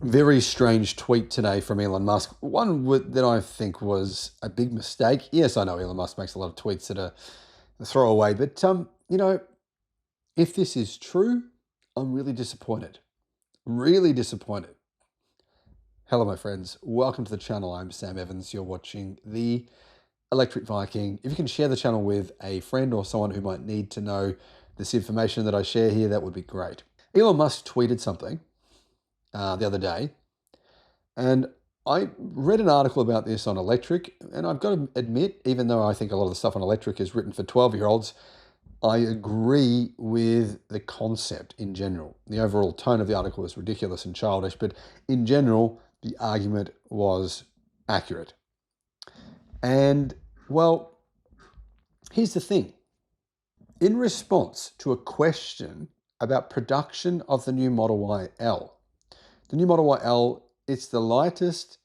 Very strange tweet today from Elon Musk. One that I think was a big mistake. Yes, I know Elon Musk makes a lot of tweets that are a throwaway, but if this is true, I'm really disappointed. Really disappointed. Hello, my friends. Welcome to the channel. I'm Sam Evans. You're watching the Electric Viking. If you can share the channel with a friend or someone who might need to know this information that I share here, that would be great. Elon Musk tweeted something the other day, and I read an article about this on electric, and I've got to admit, even though I think a lot of the stuff on electric is written for 12-year-olds, I agree with the concept in general. The overall tone of the article was ridiculous and childish, but in general, the argument was accurate. And, well, here's the thing. In response to a question about production of the new Model Y L, the new Model Y L, it's the lightest,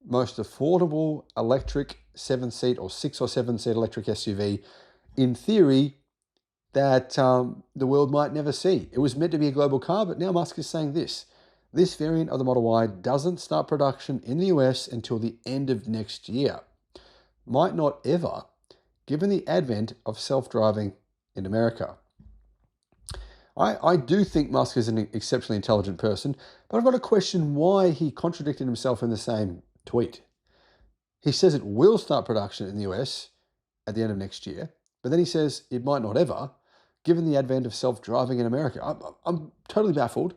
most affordable electric 7-seat or 6 or 7-seat electric SUV, in theory, that the world might never see. It was meant to be a global car, but now Musk is saying this. This variant of the Model Y doesn't start production in the US until the end of next year. Might not ever, given the advent of self-driving in America. I do think Musk is an exceptionally intelligent person, but I've got to question why he contradicted himself in the same tweet. He says it will start production in the US at the end of next year, but then he says it might not ever, given the advent of self-driving in America. I'm totally baffled.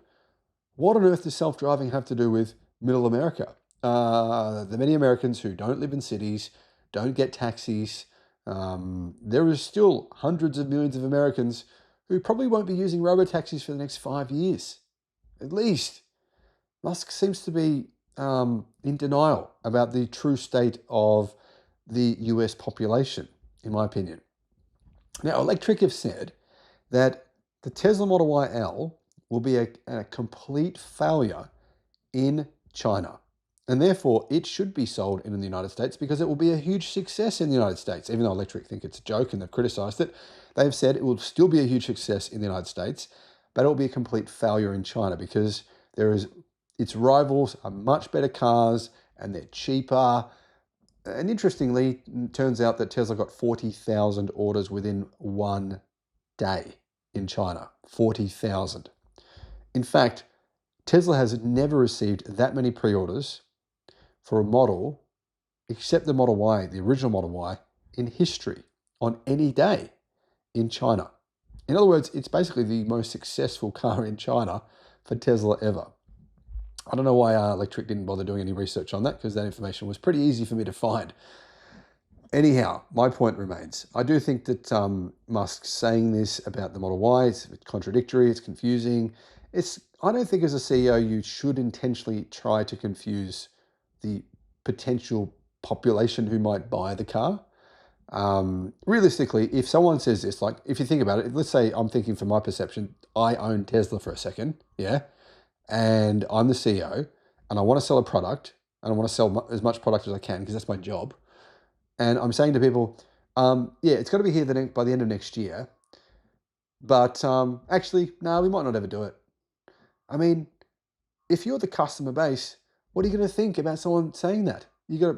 What on earth does self-driving have to do with middle America? The many Americans who don't live in cities, don't get taxis. There is still hundreds of millions of Americans who probably won't be using robo-taxis for the next 5 years, at least. Musk seems to be in denial about the true state of the US population, in my opinion. Now, Electric have said that the Tesla Model Y L will be a complete failure in China. And therefore, it should be sold in the United States because it will be a huge success in the United States. Even though Electric think it's a joke and they've criticized it, they've said it will still be a huge success in the United States, but it will be a complete failure in China because its rivals are much better cars and they're cheaper. And interestingly, it turns out that Tesla got 40,000 orders within 1 day in China. 40,000. In fact, Tesla has never received that many pre-orders for a model, except the Model Y, the original Model Y, in history, on any day in China. In other words, it's basically the most successful car in China for Tesla ever. I don't know why Electric didn't bother doing any research on that, because that information was pretty easy for me to find. Anyhow, my point remains. I do think that Musk saying this about the Model Y, it's contradictory, it's confusing. I don't think as a CEO you should intentionally try to confuse the potential population who might buy the car. Realistically, if someone says this, like if you think about it, let's say I'm thinking from my perception, I own Tesla for a second, yeah, and I'm the CEO, and I want to sell a product, and I want to sell as much product as I can because that's my job. And I'm saying to people, yeah, it's got to be here by the end of next year, but actually, no, we might not ever do it. I mean, if you're the customer base, what are you going to think about someone saying that?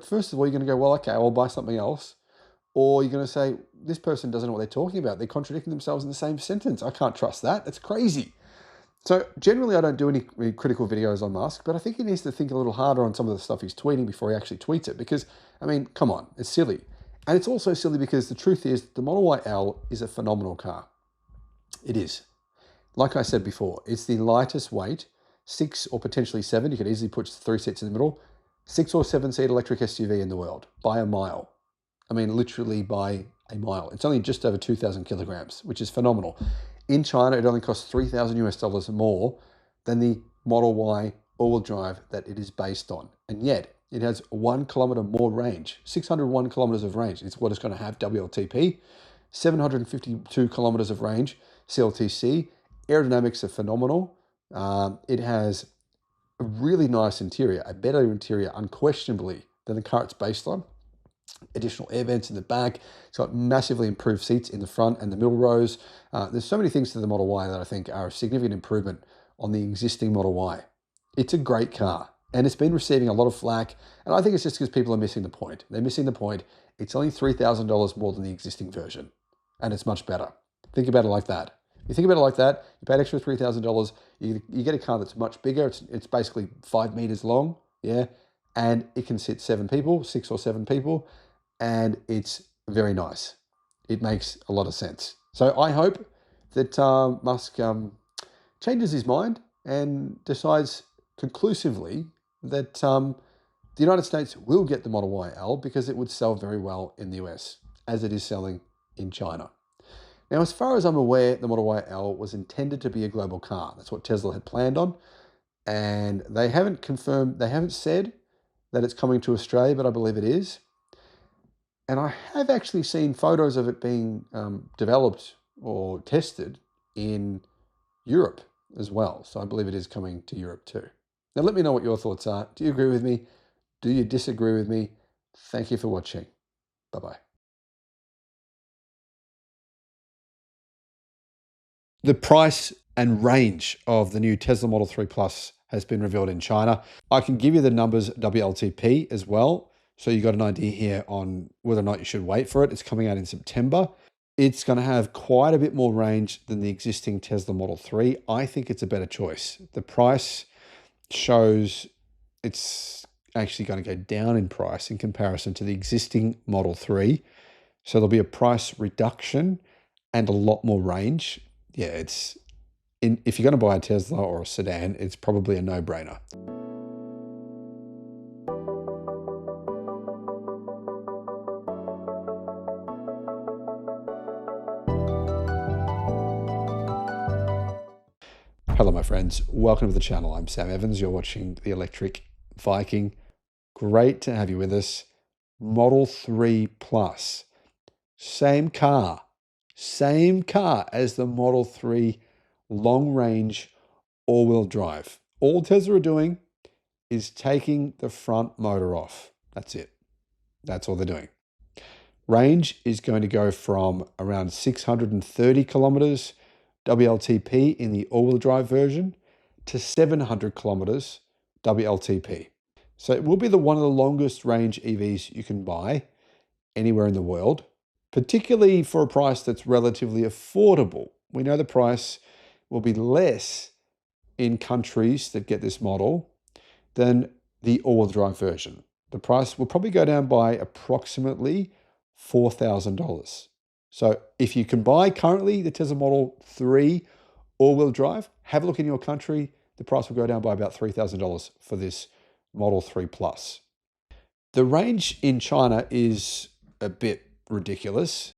First of all, you're going to go, well, okay, I'll buy something else. Or you're going to say, this person doesn't know what they're talking about. They're contradicting themselves in the same sentence. I can't trust that. That's crazy. So generally, I don't do any critical videos on Musk, but I think he needs to think a little harder on some of the stuff he's tweeting before he actually tweets it. Because, I mean, come on, it's silly. And it's also silly because the truth is the Model Y L is a phenomenal car. It is. Like I said before, it's the lightest weight, 6 or potentially 7. You could easily put 3 seats in the middle. 6 or 7-seat electric SUV in the world by a mile. I mean, literally by a mile. It's only just over 2,000 kilograms, which is phenomenal. In China, it only costs $3,000 more than the Model Y all-wheel drive that it is based on. And yet, it has 1 kilometer more range, 601 kilometers of range. It's what it's going to have, WLTP, 752 kilometers of range, CLTC. Aerodynamics are phenomenal. It has a really nice interior, a better interior, unquestionably, than the car it's based on. Additional air vents in the back. It's got massively improved seats in the front and the middle rows. There's so many things to the Model Y that I think are a significant improvement on the existing Model Y. It's a great car. And it's been receiving a lot of flack. And I think it's just because people are missing the point. They're missing the point. It's only $3,000 more than the existing version. And it's much better. Think about it like that. You think about it like that, you pay an extra $3,000, you get a car that's much bigger. It's basically 5 meters long, yeah, and it can sit 7 people, 6 or 7 people, and it's very nice. It makes a lot of sense. So I hope that Musk changes his mind and decides conclusively that the United States will get the Model Y L because it would sell very well in the US, as it is selling in China. Now, as far as I'm aware, the Model Y L was intended to be a global car. That's what Tesla had planned on. And they haven't confirmed, they haven't said that it's coming to Australia, but I believe it is. And I have actually seen photos of it being developed or tested in Europe as well. So I believe it is coming to Europe too. Now, let me know what your thoughts are. Do you agree with me? Do you disagree with me? Thank you for watching. Bye-bye. The price and range of the new Tesla Model 3 Plus has been revealed in China. I can give you the numbers WLTP as well. So you got an idea here on whether or not you should wait for it. It's coming out in September. It's going to have quite a bit more range than the existing Tesla Model 3. I think it's a better choice. The price shows it's actually going to go down in price in comparison to the existing Model 3. So there'll be a price reduction and a lot more range. Yeah, if you're going to buy a Tesla or a sedan, it's probably a no-brainer. Hello, my friends. Welcome to the channel. I'm Sam Evans. You're watching the Electric Viking. Great to have you with us. Model 3 Plus. Same car as the Model 3 long-range all-wheel drive. All Tesla are doing is taking the front motor off. That's it. That's all they're doing. Range is going to go from around 630 kilometers WLTP in the all-wheel drive version to 700 kilometers WLTP. So it will be one of the longest range EVs you can buy anywhere in the world, particularly for a price that's relatively affordable. We know the price will be less in countries that get this model than the all-wheel drive version. The price will probably go down by approximately $4,000. So if you can buy currently the Tesla Model 3 all-wheel drive, have a look in your country. The price will go down by about $3,000 for this Model 3 Plus. The range in China is a bit ridiculous.